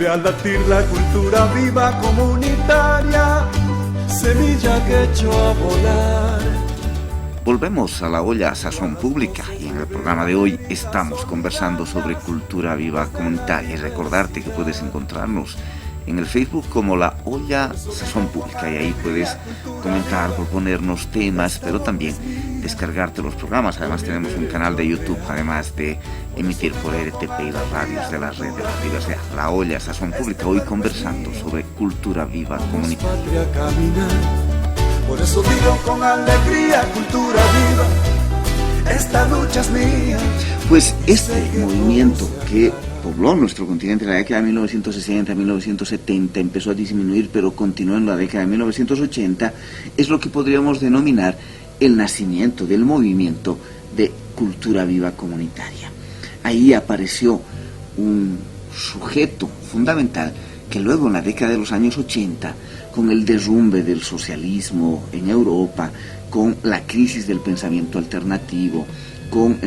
vuelve a latir la cultura viva comunitaria, semilla que echó a volar. Volvemos a la olla Sazón Pública y en el programa de hoy estamos conversando sobre cultura viva comunitaria y recordarte que puedes encontrarnos en el Facebook como la olla Sazón Pública y ahí puedes comentar, proponernos temas, pero también descargarte los programas. Además tenemos un canal de YouTube, además de emitir por RTP y las radios de la red de la diversidad. La olla Sazón Pública, hoy conversando sobre cultura viva comunitaria. Por eso digo con alegría, cultura viva, esta lucha es mía. Pues este movimiento que pobló nuestro continente en la década de 1960, 1970, empezó a disminuir, pero continuó en la década de 1980, es lo que podríamos denominar el nacimiento del movimiento de cultura viva comunitaria. Ahí apareció un sujeto fundamental que luego en la década de los años 80, con el derrumbe del socialismo en Europa, con la crisis del pensamiento alternativo, con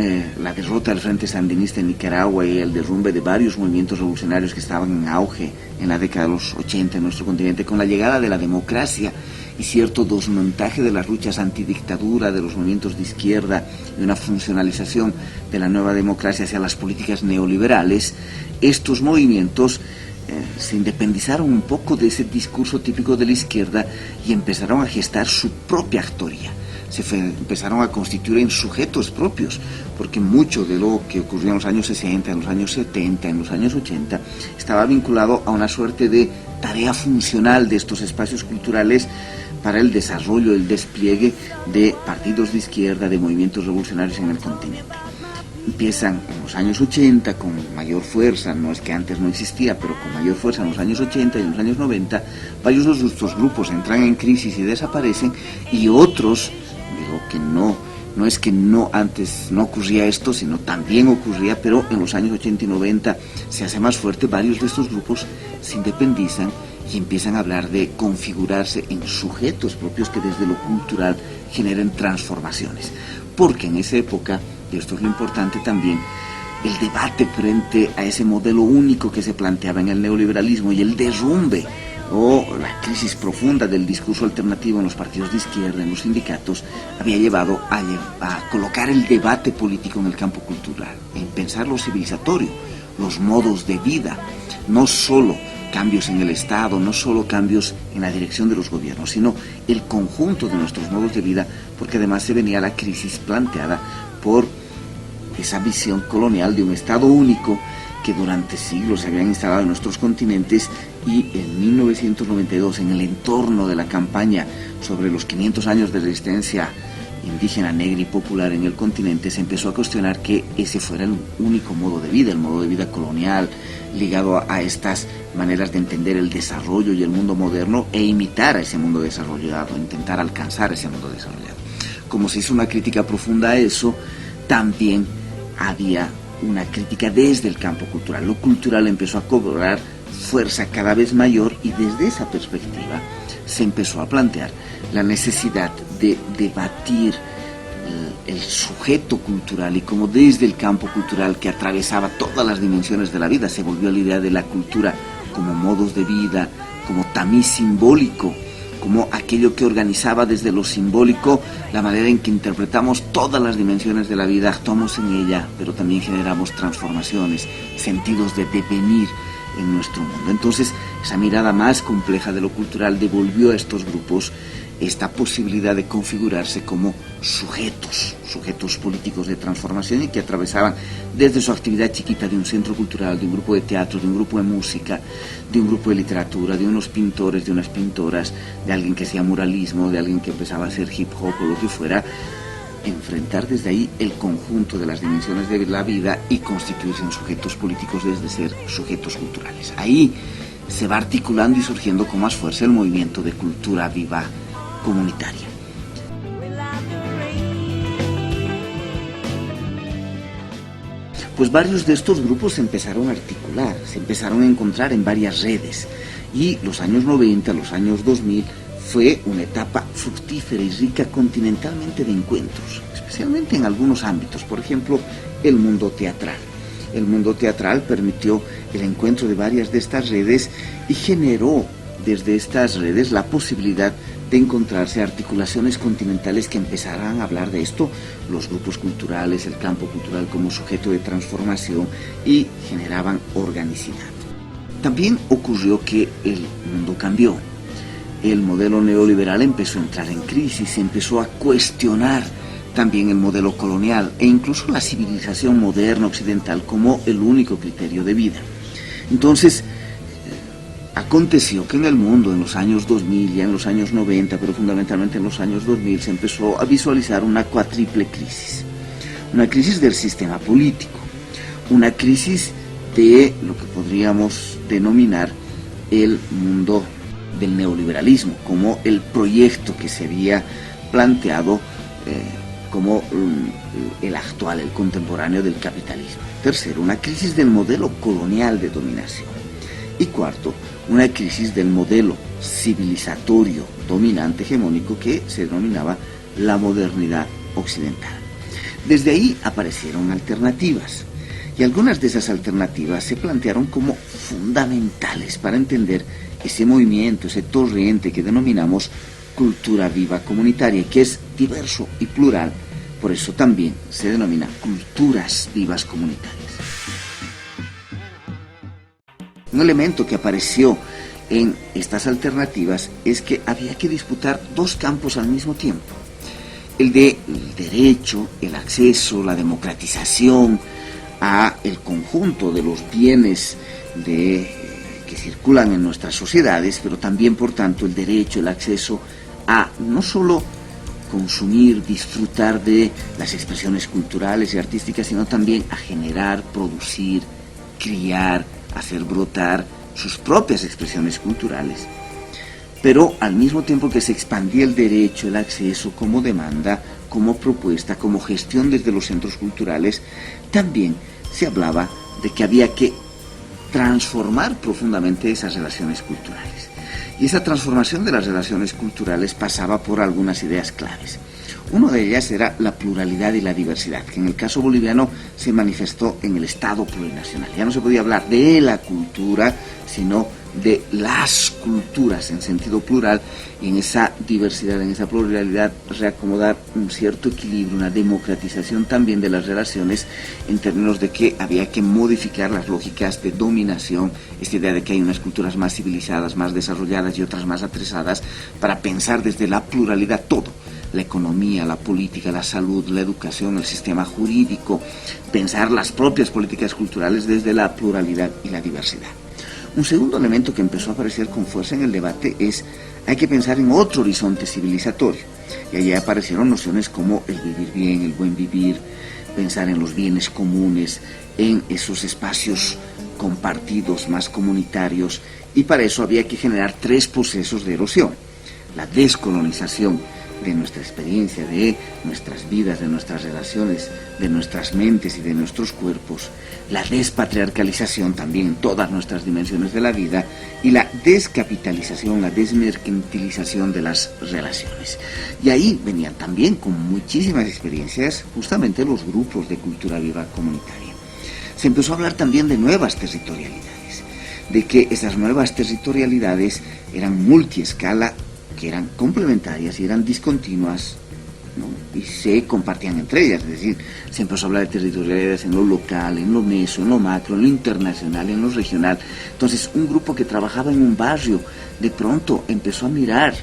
la derrota del Frente Sandinista en Nicaragua y el derrumbe de varios movimientos revolucionarios que estaban en auge en la década de los 80 en nuestro continente, con la llegada de la democracia y cierto desmontaje de las luchas antidictadura, de los movimientos de izquierda y una funcionalización de la nueva democracia hacia las políticas neoliberales, estos movimientos se independizaron un poco de ese discurso típico de la izquierda y empezaron a gestar su propia actoría. Empezaron a constituir en sujetos propios, porque mucho de lo que ocurrió en los años 60, en los años 70, en los años 80, estaba vinculado a una suerte de tarea funcional de estos espacios culturales para el desarrollo, el despliegue de partidos de izquierda, de movimientos revolucionarios en el continente. Empiezan en los años 80 con mayor fuerza, no es que antes no existía, pero con mayor fuerza en los años 80 y en los años 90, varios de estos grupos entran en crisis y desaparecen, y otros, digo que no es que no antes no ocurría esto, sino también ocurría, pero en los años 80 y 90 se hace más fuerte, varios de estos grupos se independizan y empiezan a hablar de configurarse en sujetos propios que desde lo cultural generen transformaciones, porque en esa época, y esto es lo importante también, el debate frente a ese modelo único que se planteaba en el neoliberalismo y el derrumbe o la crisis profunda del discurso alternativo en los partidos de izquierda, en los sindicatos, había llevado a colocar el debate político en el campo cultural, en pensar lo civilizatorio, los modos de vida, no solo cambios en el Estado, no solo cambios en la dirección de los gobiernos, sino el conjunto de nuestros modos de vida, porque además se venía la crisis planteada por esa visión colonial de un Estado único que durante siglos se habían instalado en nuestros continentes, y en 1992, en el entorno de la campaña sobre los 500 años de resistencia indígena, negra y popular en el continente, se empezó a cuestionar que ese fuera el único modo de vida, el modo de vida colonial, ligado a estas maneras de entender el desarrollo y el mundo moderno e imitar a ese mundo desarrollado, intentar alcanzar ese mundo desarrollado. Como se hizo una crítica profunda a eso, también había una crítica desde el campo cultural. Lo cultural empezó a cobrar fuerza cada vez mayor y desde esa perspectiva se empezó a plantear la necesidad de debatir el sujeto cultural, y como desde el campo cultural que atravesaba todas las dimensiones de la vida se volvió la idea de la cultura como modos de vida, como tamiz simbólico, como aquello que organizaba desde lo simbólico la manera en que interpretamos todas las dimensiones de la vida, actuamos en ella, pero también generamos transformaciones, sentidos de devenir en nuestro mundo. Entonces, esa mirada más compleja de lo cultural devolvió a estos grupos esta posibilidad de configurarse como sujetos políticos de transformación, y que atravesaban desde su actividad chiquita de un centro cultural, de un grupo de teatro, de un grupo de música, de un grupo de literatura, de unos pintores, de unas pintoras, de alguien que hacía muralismo, de alguien que empezaba a hacer hip hop o lo que fuera, enfrentar desde ahí el conjunto de las dimensiones de la vida y constituirse en sujetos políticos desde ser sujetos culturales. Ahí se va articulando y surgiendo con más fuerza el movimiento de cultura viva comunitaria. Pues varios de estos grupos se empezaron a articular, se empezaron a encontrar en varias redes, y los años 90, los años 2000 fue una etapa fructífera y rica continentalmente de encuentros, especialmente en algunos ámbitos, por ejemplo, el mundo teatral. El mundo teatral permitió el encuentro de varias de estas redes y generó desde estas redes la posibilidad de encontrarse articulaciones continentales que empezaran a hablar de esto, los grupos culturales, el campo cultural como sujeto de transformación, y generaban organicidad. También ocurrió que el mundo cambió. El modelo neoliberal empezó a entrar en crisis, se empezó a cuestionar también el modelo colonial e incluso la civilización moderna occidental como el único criterio de vida. Entonces, aconteció que en el mundo, en los años 2000, ya en los años 90, pero fundamentalmente en los años 2000, se empezó a visualizar una cuádruple crisis. Una crisis del sistema político, una crisis de lo que podríamos denominar el mundo del neoliberalismo, como el proyecto que se había planteado como el actual, el contemporáneo del capitalismo. Tercero, una crisis del modelo colonial de dominación. Y cuarto, una crisis del modelo civilizatorio dominante hegemónico que se denominaba la modernidad occidental. Desde ahí aparecieron alternativas, y algunas de esas alternativas se plantearon como fundamentales para entender ese movimiento, ese torrente que denominamos cultura viva comunitaria, que es diverso y plural, por eso también se denomina culturas vivas comunitarias. Un elemento que apareció en estas alternativas es que había que disputar dos campos al mismo tiempo: el del derecho, el acceso, la democratización a el conjunto de los bienes que circulan en nuestras sociedades, pero también, por tanto, el derecho, el acceso a no solo consumir, disfrutar de las expresiones culturales y artísticas, sino también a generar, producir, criar, hacer brotar sus propias expresiones culturales. Pero al mismo tiempo que se expandía el derecho, el acceso como demanda, como propuesta, como gestión desde los centros culturales, también se hablaba de que había que transformar profundamente esas relaciones culturales. Y esa transformación de las relaciones culturales pasaba por algunas ideas claves. Una de ellas era la pluralidad y la diversidad, que en el caso boliviano se manifestó en el Estado plurinacional. Ya no se podía hablar de la cultura, sino de las culturas en sentido plural, y en esa diversidad, en esa pluralidad, reacomodar un cierto equilibrio, una democratización también de las relaciones, en términos de que había que modificar las lógicas de dominación, esta idea de que hay unas culturas más civilizadas, más desarrolladas y otras más atrasadas, para pensar desde la pluralidad todo: la economía, la política, la salud, la educación, el sistema jurídico, pensar las propias políticas culturales desde la pluralidad y la diversidad. Un segundo elemento que empezó a aparecer con fuerza en el debate es: hay que pensar en otro horizonte civilizatorio. Y allí aparecieron nociones como el vivir bien, el buen vivir, pensar en los bienes comunes, en esos espacios compartidos más comunitarios, y para eso había que generar tres procesos de erosión: la descolonización de nuestra experiencia, de nuestras vidas, de nuestras relaciones, de nuestras mentes y de nuestros cuerpos, la despatriarcalización también en todas nuestras dimensiones de la vida, y la descapitalización, la desmercantilización de las relaciones. Y ahí venían también con muchísimas experiencias justamente los grupos de cultura viva comunitaria. Se empezó a hablar también de nuevas territorialidades, de que esas nuevas territorialidades eran multiescala, que eran complementarias y eran discontinuas, ¿no? Y se compartían entre ellas. Es decir, se empezó a hablar de territorialidades en lo local, en lo meso, en lo macro, en lo internacional, en lo regional. Entonces, un grupo que trabajaba en un barrio, de pronto empezó a mirar.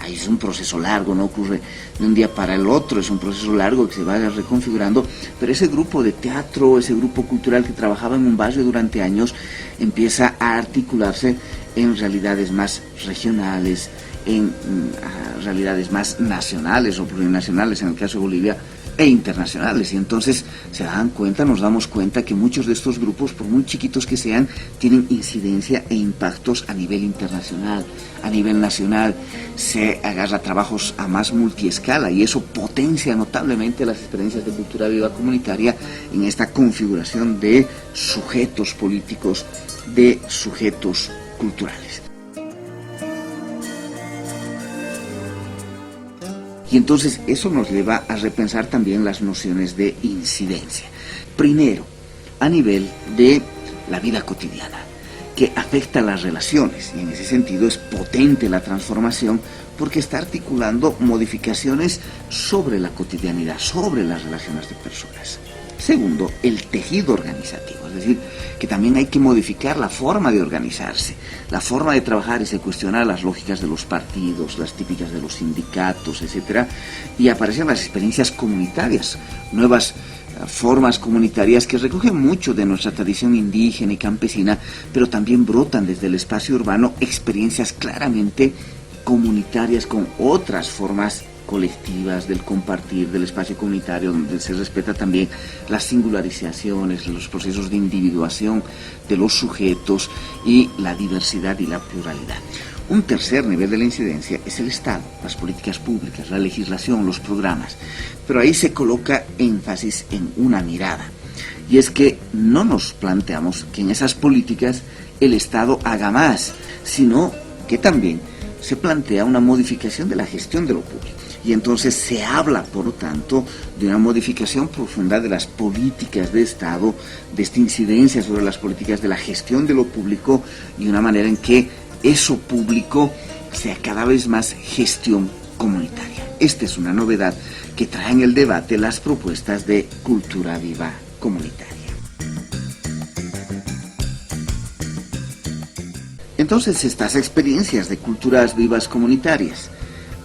Es un proceso largo, no ocurre de un día para el otro, es un proceso largo que se va reconfigurando, pero ese grupo de teatro, ese grupo cultural que trabajaba en un barrio durante años, empieza a articularse en realidades más regionales, en realidades más nacionales o plurinacionales, en el caso de Bolivia, e internacionales. Y entonces nos damos cuenta que muchos de estos grupos, por muy chiquitos que sean, tienen incidencia e impactos a nivel internacional, a nivel nacional. Se agarra trabajos a más multiescala, y eso potencia notablemente las experiencias de cultura viva comunitaria en esta configuración de sujetos políticos, de sujetos culturales. Y entonces eso nos lleva a repensar también las nociones de incidencia. Primero, a nivel de la vida cotidiana, que afecta a las relaciones, y en ese sentido es potente la transformación porque está articulando modificaciones sobre la cotidianidad, sobre las relaciones de personas. Segundo, el tejido organizativo, es decir, que también hay que modificar la forma de organizarse, la forma de trabajar y se cuestionar las lógicas de los partidos, las típicas de los sindicatos, etc. Y aparecen las experiencias comunitarias, nuevas formas comunitarias que recogen mucho de nuestra tradición indígena y campesina, pero también brotan desde el espacio urbano experiencias claramente comunitarias con otras formas colectivas del compartir, del espacio comunitario, donde se respeta también las singularizaciones, los procesos de individuación de los sujetos y la diversidad y la pluralidad. Un tercer nivel de la incidencia es el Estado, las políticas públicas, la legislación, los programas, pero ahí se coloca énfasis en una mirada, y es que no nos planteamos que en esas políticas el Estado haga más, sino que también se plantea una modificación de la gestión de lo público. Y entonces se habla, por lo tanto, de una modificación profunda de las políticas de Estado, de esta incidencia sobre las políticas de la gestión de lo público y una manera en que eso público sea cada vez más gestión comunitaria. Esta es una novedad que trae en el debate las propuestas de cultura viva comunitaria. Entonces, estas experiencias de culturas vivas comunitarias,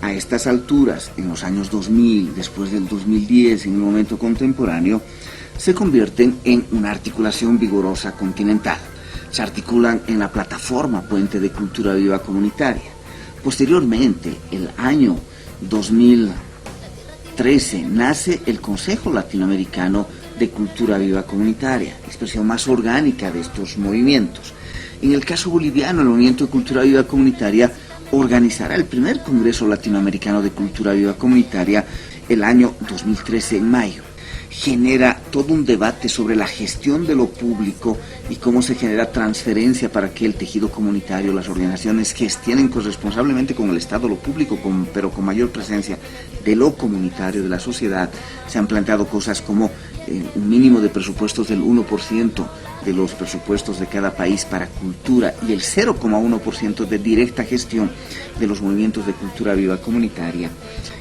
a estas alturas, en los años 2000, después del 2010, en el momento contemporáneo, se convierten en una articulación vigorosa continental. Se articulan en la plataforma Puente de Cultura Viva Comunitaria. Posteriormente, el año 2013, nace el Consejo Latinoamericano de Cultura Viva Comunitaria, expresión más orgánica de estos movimientos. En el caso boliviano, el Movimiento de Cultura Viva Comunitaria organizará el primer Congreso Latinoamericano de Cultura Viva Comunitaria el año 2013 en mayo. Genera todo un debate sobre la gestión de lo público y cómo se genera transferencia para que el tejido comunitario, las organizaciones gestionen corresponsablemente con el Estado lo público, pero con mayor presencia de lo comunitario, de la sociedad. Se han planteado cosas como un mínimo de presupuestos del 1% de los presupuestos de cada país para cultura y el 0,1% de directa gestión de los movimientos de cultura viva comunitaria,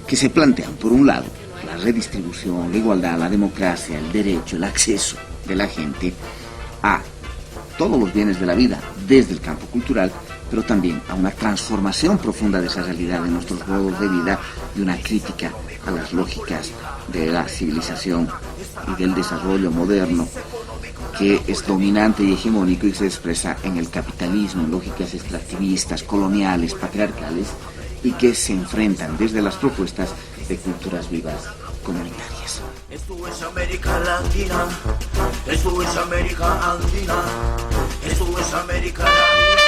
que se plantean, por un lado, la redistribución, la igualdad, la democracia, el derecho, el acceso de la gente a todos los bienes de la vida desde el campo cultural, pero también a una transformación profunda de esa realidad de nuestros modos de vida y una crítica a las lógicas de la civilización y del desarrollo moderno que es dominante y hegemónico y se expresa en el capitalismo, en lógicas extractivistas, coloniales, patriarcales, y que se enfrentan desde las propuestas de culturas vivas comunitarias. Esto es América Latina, esto es América Andina, esto es América Latina.